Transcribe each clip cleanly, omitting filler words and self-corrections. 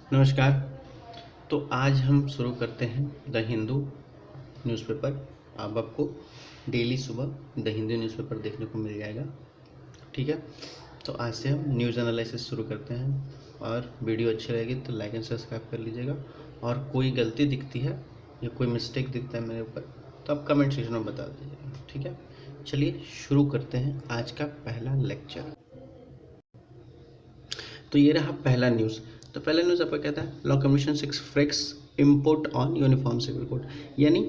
नमस्कार। तो आज हम शुरू करते हैं द हिंदू न्यूज़पेपर। अब आपको डेली सुबह द हिंदू न्यूज़पेपर देखने को मिल जाएगा, ठीक है। तो आज से हम न्यूज़ एनालिसिस शुरू करते हैं, और वीडियो अच्छी रहेगी तो लाइक एंड सब्सक्राइब कर लीजिएगा। और कोई गलती दिखती है या कोई मिस्टेक दिखता है मेरे ऊपर तो आप कमेंट सेक्शन में बता दीजिएगा, ठीक है। चलिए शुरू करते हैं आज का पहला लेक्चर। तो ये रहा पहला न्यूज़। तो पहला न्यूज़ आपका कहता है law commission 6 freaks import on uniform civil code. यानी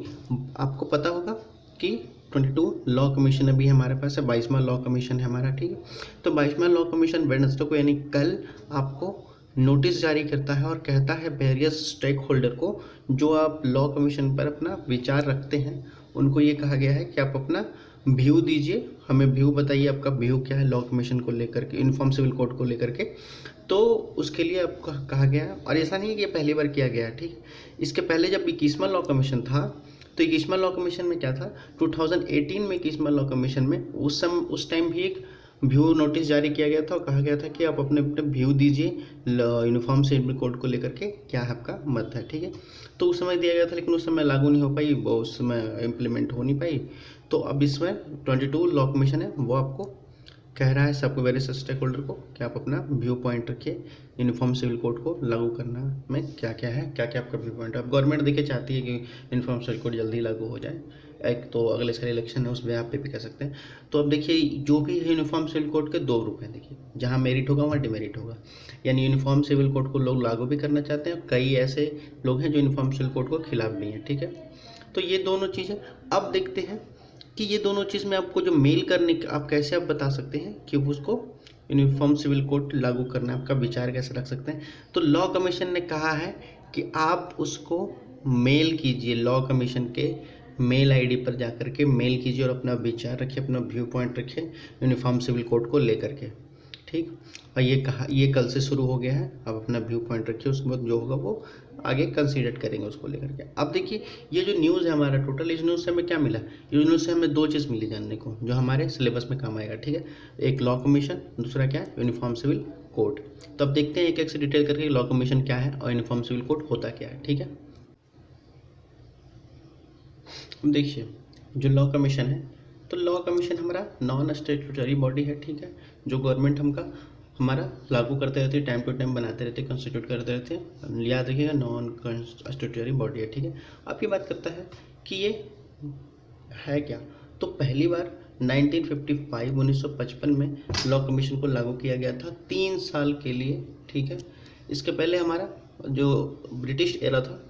आपको पता होगा कि 22 लॉ कमीशन अभी हमारे पास है, 22वां लॉ कमीशन है हमारा, ठीक है। तो 22वां लॉ कमीशन वेडनेसडे को यानी कल आपको नोटिस जारी करता है और कहता है वेरियस स्टेक होल्डर को, जो आप लॉ कमीशन पर अपना विचार रखते हैं, उनको ये कहा गया है कि आप अपना व्यू दीजिए, हमें व्यू बताइए, आपका व्यू क्या है लॉ कमीशन को लेकर के, यूनिफॉर्म सिविल कोड को लेकर के। तो उसके लिए आपको कहा गया है, और ऐसा नहीं है कि ये पहली बार किया गया है, ठीक। इसके पहले जब 21वां लॉ कमीशन था तो 21वां लॉ कमीशन में क्या था, 2018 में 21वां लॉ कमीशन में उस टाइम भी एक व्यू नोटिस जारी किया गया था और कहा गया था कि आप अपने अपने व्यू दीजिए यूनिफॉर्म सिविल कोड को लेकर के, क्या है आपका मत है, ठीक है। तो उस समय दिया गया था, लेकिन उस समय लागू नहीं हो पाई, वो उस समय इम्प्लीमेंट हो नहीं पाई। तो अब इसमें 22 लॉ कमीशन है, वो आपको कह रहा है सबको, वेरियस स्टेक होल्डर को, कि आप अपना व्यू पॉइंट रखिए यूनिफॉर्म सिविल कोड को लागू करना में क्या क्या है, क्या क्या आपका व्यू पॉइंट है। अब गवर्नमेंट देखिए चाहती है कि यूनिफॉर्म सिविल कोड जल्दी लागू हो जाए। एक तो अगले साल इलेक्शन है, उसमें आप पे भी कह सकते हैं। तो अब देखिए जो भी है यूनिफॉर्म सिविल कोड के दो रूप हैं, देखिए जहाँ मेरिट होगा वहाँ डिमेरिट होगा। यानी यूनिफॉर्म सिविल कोड को लोग लागू भी करना चाहते हैं, कई ऐसे लोग हैं जो यूनिफॉर्म सिविल कोड को खिलाफ भी हैं, ठीक है। तो ये दोनों चीज़ें अब देखते हैं कि ये दोनों चीज़ में आपको जो मेल करने आप कैसे आप बता सकते हैं कि उसको यूनिफॉर्म सिविल कोड लागू करना है, आपका विचार कैसे रख सकते हैं। तो लॉ कमीशन ने कहा है कि आप उसको मेल कीजिए, लॉ कमीशन के मेल आईडी पर जाकर के मेल कीजिए और अपना विचार रखिए, अपना व्यू पॉइंट रखिए यूनिफॉर्म सिविल कोड को लेकर के, ठीक। और ये कल से शुरू हो गया है। अब अपना व्यू पॉइंट रखिए, उसके बाद जो होगा वो आगे कंसीडर करेंगे उसको लेकर के। अब देखिए ये जो न्यूज़ है हमारा टोटल, इस न्यूज़ से हमें क्या मिला, इस न्यूज़ से हमें दो चीज़ मिली जानने को जो हमारे सिलेबस में काम आएगा, ठीक है। एक लॉ कमीशन, दूसरा क्या है यूनिफॉर्म सिविल कोड। तो अब देखते हैं एक एक से डिटेल करके लॉ कमीशन क्या है और यूनिफॉर्म सिविल कोड होता क्या है, ठीक है। अब देखिए जो लॉ कमीशन है, तो लॉ कमीशन हमारा नॉन स्टेट्यूटरी बॉडी है, ठीक है। जो गवर्नमेंट हमारा लागू करते रहते हैं, टाइम टू टाइम बनाते रहते हैं, कॉन्स्टिट्यूट करते रहते हैं, याद रखिएगा नॉन स्टेट्यूटरी बॉडी है, ठीक है। अब ये बात करता है कि ये है क्या। तो पहली बार 1955 में लॉ कमीशन को लागू किया गया था 3 साल के लिए, ठीक है। इसके पहले हमारा जो ब्रिटिश एरा था,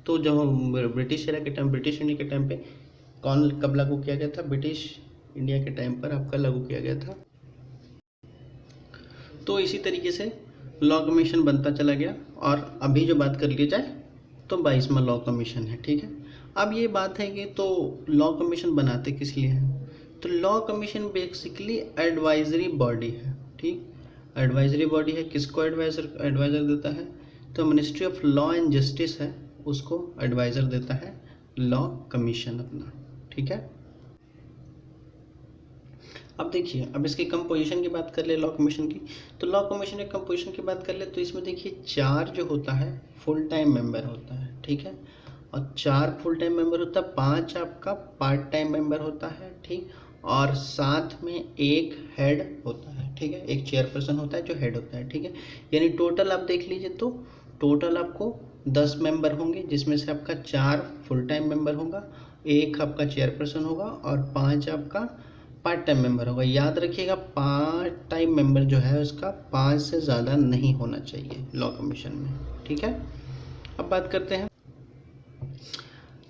तो जो ब्रिटिश एरा के टाइम, ब्रिटिश इंडिया के टाइम पे कौन कब लागू किया गया था, ब्रिटिश इंडिया के टाइम पर आपका लागू किया गया था। तो इसी तरीके से लॉ कमीशन बनता चला गया, और अभी जो बात कर ली जाए तो 22वां लॉ कमीशन है, ठीक है। अब ये बात है कि तो लॉ कमीशन बनाते किस लिए हैं, तो law commission basically advisory body है, ठीक। एडवाइजरी बॉडी है, किसको एडवाइज़र देता है, तो ministry of law and justice है, उसको एडवाइज़र देता है लॉ कमीशन अपना, ठीक है। अब देखिए अब इसकी कंपोजिशन की बात कर ले लॉ कमीशन की, तो लॉ कमीशन की कंपोजिशन की बात कर ले तो इसमें देखिए 4 जो होता है फुल टाइम मेंबर होता है, ठीक है। और 4 फुल टाइम मेंबर होता है, 5 आपका पार्ट टाइम मेंबर होता है, ठीक। और साथ में एक हेड होता है, ठीक है, एक चेयरपर्सन होता है जो हेड होता है, ठीक है। यानी टोटल आप देख लीजिए तो टोटल आपको 10 मेंबर होंगे, जिसमें से आपका 4 फुल टाइम मेंबर होगा, एक आपका चेयरपर्सन होगा और 5 आपका पार्ट टाइम मेंबर होगा। याद रखिएगा पार्ट टाइम मेंबर जो है उसका 5 से ज़्यादा नहीं होना चाहिए लॉ कमीशन में, ठीक है। अब बात करते हैं,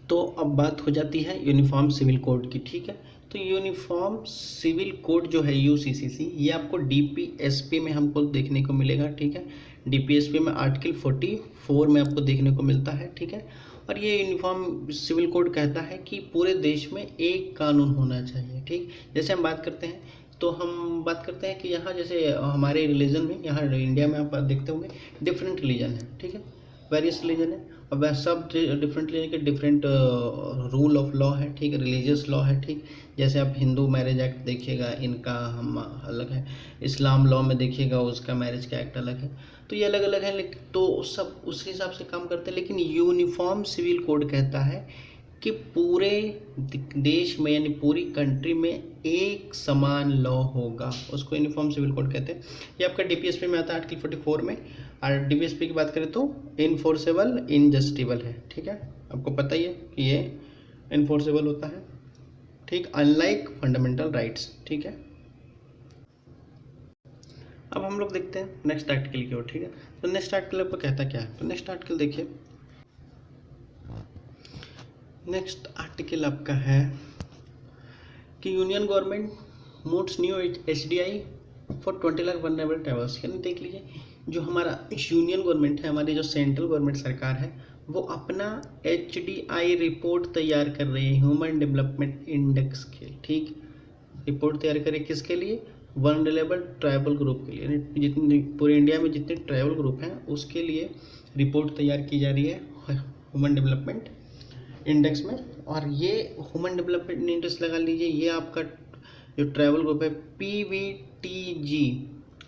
तो अब बात हो जाती है यूनिफॉर्म सिविल कोड की, ठीक है। तो यूनिफॉर्म सिविल कोड जो है यूसीसीसी, ये आपको डीपीएसपी में हमको देखने को मिलेगा, ठीक है। डीपीएसपी में आर्टिकल 44 में आपको देखने को मिलता है, ठीक है। और ये यूनिफॉर्म सिविल कोड कहता है कि पूरे देश में एक कानून होना चाहिए, ठीक। जैसे हम बात करते हैं तो हम बात करते हैं कि यहाँ जैसे हमारे रिलीजन में, यहाँ इंडिया में आप देखते होंगे डिफरेंट रिलीजन है, ठीक है। वेरियस रिलीजन है, और वह सब डिफरेंट रिलीजन के डिफरेंट रूल ऑफ लॉ है, ठीक है, रिलीजियस लॉ है, ठीक। जैसे आप हिंदू मैरिज एक्ट देखिएगा, इनका हम अलग है, इस्लाम लॉ में देखिएगा उसका मैरिज का एक्ट अलग है, तो ये अलग अलग है, लेकिन तो सब उस हिसाब से काम करते हैं। लेकिन यूनिफॉर्म सिविल कोड कहता है कि पूरे देश में यानी पूरी कंट्री में एक समान लॉ होगा, उसको यूनिफॉर्म सिविल कोड कहते हैं। ये आपका डीपीएसपी में आता है आर्टिकल 44 में, और डीपीएसपी की बात करें तो इनफोर्सेबल इनजस्टिबल है, ठीक है, आपको पता ही है कि ये इनफोर्सेबल होता है, ठीक, अनलाइक फंडामेंटल राइट्स, ठीक है। अब हम लोग देखते हैं नेक्स्ट आर्टिकल की ओर, ठीक है। तो नेक्स्ट आर्टिकल आपको कहता क्या है, तो नेक्स्ट आर्टिकल देखिए, नेक्स्ट आर्टिकल आपका है कि union government modes new HDI for 20 lakh vulnerable tribals, यानी देख लीजिए जो हमारा यूनियन गवर्नमेंट है, हमारी जो सेंट्रल गवर्नमेंट सरकार है, वो अपना HDI रिपोर्ट तैयार कर रही है ह्यूमन डेवलपमेंट इंडेक्स के, ठीक, रिपोर्ट तैयार करे किसके लिए, वनरेबल ट्राइबल ग्रुप के लिए, यानी जितने पूरे इंडिया में जितने ट्राइबल ग्रुप हैं उसके लिए रिपोर्ट तैयार की जा रही है ह्यूमन डेवलपमेंट इंडेक्स में। और ये ह्यूमन डेवलपमेंट इंडेक्स लगा लीजिए, ये आपका जो ट्राइबल ग्रुप है PVTG,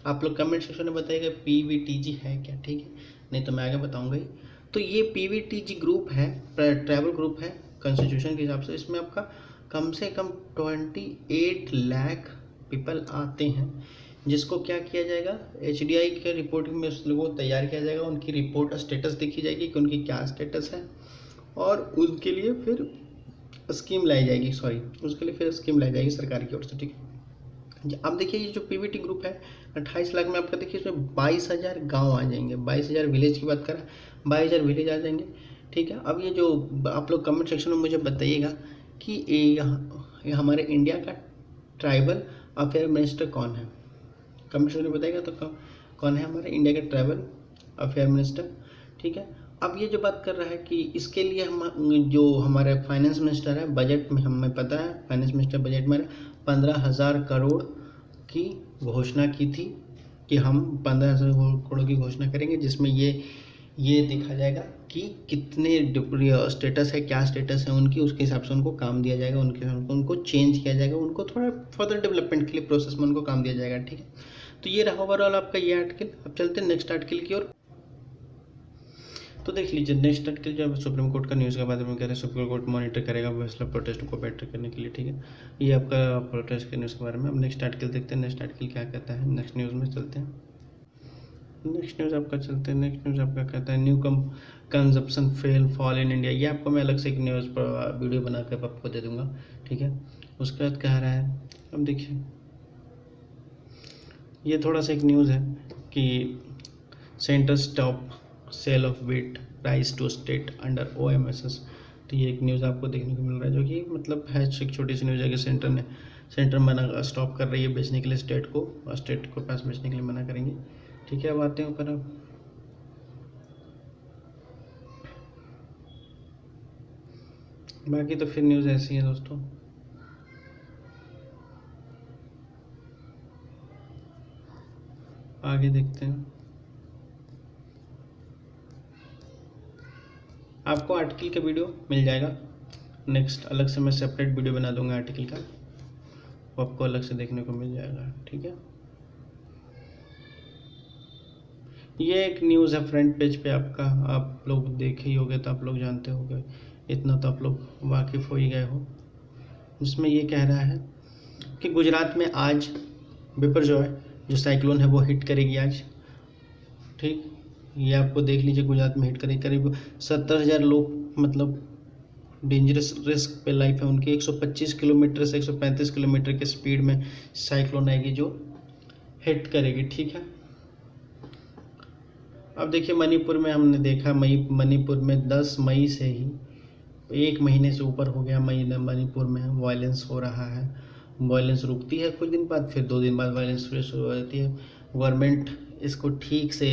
आप लोग कमेंट सेक्शन में बताइएगा PVTG है क्या, ठीक है, नहीं तो मैं आगे बताऊंगा ही। तो ये PVTG ग्रुप है, ट्राइबल ग्रुप है कॉन्स्टिट्यूशन के हिसाब से, इसमें आपका कम से कम 28 लाख पीपल आते हैं, जिसको क्या किया जाएगा, HDI के रिपोर्टिंग में उस लोगों को तैयार किया जाएगा, उनकी रिपोर्ट स्टेटस देखी जाएगी कि उनकी क्या स्टेटस है, और उनके लिए फिर स्कीम लाई जाएगी, उसके लिए फिर स्कीम लाई जाएगी सरकार की ओर से, ठीक है। अब देखिए ये जो PVT ग्रुप है 28 लाख में आपका देखिए इसमें 22,000 गाँव आ जाएंगे, 22,000 विलेज की बात करें, 22,000 विलेज आ जाएंगे, ठीक है। अब ये जो आप लोग कमेंट सेक्शन में मुझे बताइएगा कि ये हमारे इंडिया का ट्राइबल अफेयर मिनिस्टर कौन है, कमेंट सेक्शन में बताइएगा तो कौन है हमारे इंडिया का ट्राइबल अफेयर मिनिस्टर, ठीक है। अब ये जो बात कर रहा है कि इसके लिए हम जो हमारे फाइनेंस मिनिस्टर है, बजट में हमें पता है फाइनेंस मिनिस्टर बजट में 15,000 करोड़ की घोषणा की थी कि हम 15,000 करोड़ की घोषणा करेंगे, जिसमें ये देखा जाएगा कि कितने स्टेटस है, क्या स्टेटस है उनकी, उसके हिसाब से उनको काम दिया जाएगा, उनको चेंज किया जाएगा, उनको थोड़ा फर्दर डेवलपमेंट के लिए प्रोसेस में उनको काम दिया जाएगा, ठीक है। तो ये रहा ओवरऑल आपका ये आर्टिकल। अब चलते हैं नेक्स्ट आर्टिकल की ओर। तो देख लीजिए नेक्स्ट आर्टिकल जो सुप्रीम कोर्ट का न्यूज़ के बारे में कह रहे हैं, सुप्रीम कोर्ट मॉनिटर करेगा फैसला प्रोटेस्ट को बेटर करने के लिए, ठीक है, ये आपका प्रोटेस्ट के न्यूज़ के बारे में। अब नेक्स्ट आर्टिकल देखते हैं, नेक्स्ट आर्टिकल क्या कहता है, नेक्स्ट न्यूज़ में चलते हैं। नेक्स्ट न्यूज़ आपका चलते हैं, नेक्स्ट न्यूज़ आपका कहता है new consumption fail fall in India, ये आपको मैं अलग से एक न्यूज़ पर वीडियो बना कर आपको दे दूंगा, ठीक है। उसके बाद कह रहा है, अब देखिए ये थोड़ा सा एक न्यूज़ है कि centre stop sale of wheat rice to state under OMSS, तो ये एक न्यूज़ आपको देखने को मिल रहा है, जो कि मतलब है एक छोटी सी न्यूज़ है कि सेंटर मना स्टॉप कर रही है बेचने के लिए स्टेट को पास बेचने के लिए मना करेंगे, ठीक है। अब आते हैं ऊपर, बाकी तो फिर न्यूज़ ऐसी है दोस्तों। आगे देखते हैं, आपको आर्टिकल का वीडियो मिल जाएगा, नेक्स्ट अलग से मैं सेपरेट वीडियो बना दूंगा आर्टिकल का, वो आपको अलग से देखने को मिल जाएगा, ठीक है। ये एक न्यूज़ है फ्रंट पेज पे आपका, आप लोग देखे ही होंगे तो आप लोग जानते होंगे, इतना तो आप लोग वाकिफ़ हो ही गए हो, जिसमें ये कह रहा है कि गुजरात में आज बिपरजॉय जो साइक्लोन है वो हिट करेगी आज, ठीक, ये आपको देख लीजिए गुजरात में हिट करेगी, करीब 70,000 लोग मतलब डेंजरस रिस्क पे लाइफ है उनकी, 125 किलोमीटर से 135 किलोमीटर के स्पीड में साइक्लोन आएगी जो हिट करेगी, ठीक है। अब देखिए मणिपुर में हमने देखा मणिपुर में 10 मई से ही 1 महीने से ऊपर हो गया मणिपुर में वायलेंस हो रहा है, वायलेंस रुकती है कुछ दिन बाद, फिर 2 दिन बाद वायलेंस फिर शुरू हो जाती है। गवर्नमेंट इसको ठीक से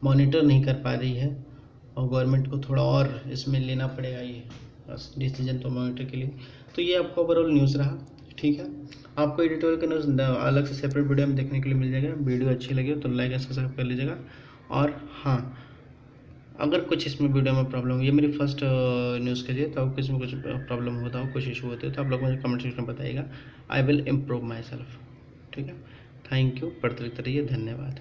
मॉनिटर नहीं कर पा रही है, और गवर्नमेंट को थोड़ा और इसमें लेना पड़ेगा ये डिसीजन तो मॉनिटर के लिए। तो ये आपको ओवरऑल न्यूज़ रहा, ठीक है। आपको एडिटोरियल का न्यूज़ अलग से सेपरेट वीडियो में देखने के लिए मिल जाएगा। वीडियो अच्छी लगी तो लाइक और सब्सक्राइब कर लीजिएगा। और हाँ, अगर कुछ इसमें वीडियो में प्रॉब्लम हुई, ये मेरी फर्स्ट न्यूज़ के लिए, तो अगर किसी में कुछ प्रॉब्लम होता हो, कुछ इशू होते हो, तो आप लोग मुझे कमेंट सेक्शन में बताइएगा। I will improve my self. ठीक है, थैंक यू, पढ़ते लिखते रहिए, धन्यवाद।